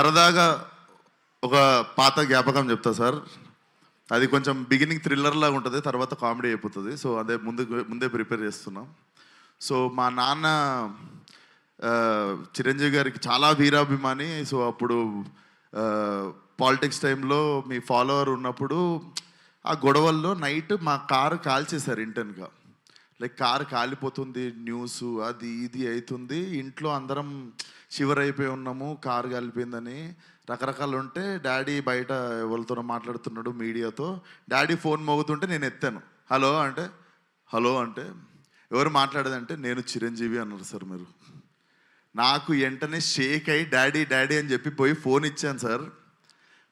సరదాగా ఒక పాత జ్ఞాపకం చెప్తా సార్. అది కొంచెం బిగినింగ్ థ్రిల్లర్ లాగా ఉంటుంది, తర్వాత కామెడీ అయిపోతుంది. సో అదే ముందే ప్రిపేర్ చేస్తున్నాం. సో మా నాన్న చిరంజీవి గారికి చాలా వీరాభిమాని. సో అప్పుడు పాలిటిక్స్ టైంలో మీ ఫాలోవర్ ఉన్నప్పుడు ఆ గొడవల్లో నైట్ మా కారు కాల్చేశారు ఇంటెన్గా. లైక్ కారు కాలిపోతుంది, న్యూస్ అది ఇది అవుతుంది, ఇంట్లో అందరం షివర్ అయిపోయి ఉన్నాము, కారు కాలిపోయిందని రకరకాలు ఉంటే డాడీ బయట ఎవరితోనో మాట్లాడుతున్నాడు మీడియాతో. డాడీ ఫోన్ మోగుతుంటే నేను ఎత్తాను. హలో అంటే ఎవరు మాట్లాడేదంటే నేను చిరంజీవి అన్నారు సార్. మీరు నాకు వెంటనే షేక్ అయ్యి డాడీ అని చెప్పి పోయి ఫోన్ ఇచ్చాను సార్.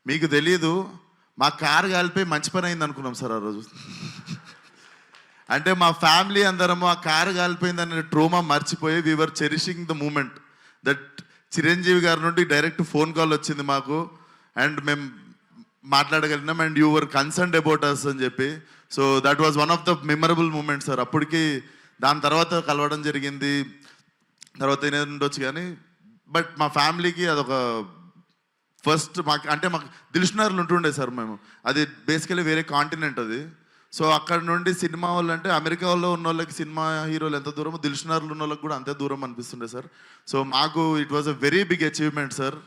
మీకు తెలీదు, మా కారు కాలిపోయి మంచి పని అయింది అనుకున్నాం సార్ ఆ రోజు. అంటే మా ఫ్యామిలీ అందరము ఆ కారు కాలిపోయిందనే ట్రోమా మర్చిపోయి we are cherishing the moment that Chiranjeevi గారి నుండి డైరెక్ట్ ఫోన్ కాల్ వచ్చింది మాకు, అండ్ మేము మాట్లాడగలిగినాం, and you were concerned about us అని చెప్పి. So that was one of the memorable moment sir. అప్పటికి దాని తర్వాత కలవడం జరిగింది, తర్వాత ఏదైనా ఉండొచ్చు కానీ, బట్ మా ఫ్యామిలీకి అదొక ఫస్ట్. మాకు దిల్షునగర్లో ఉంటుండే సార్ మేము. అది బేసికలీ వేరే కాంటినెంట్ అది. సో అక్కడ నుండి సినిమా వాళ్ళు అంటే అమెరికా వాళ్ళు ఉన్న వాళ్ళకి సినిమా హీరోలు ఎంత దూరమో దిల్షునగర్లో ఉన్న వాళ్ళకి కూడా అంతే దూరం అనిపిస్తుండే సార్. సో మాకు it was a very big achievement sir.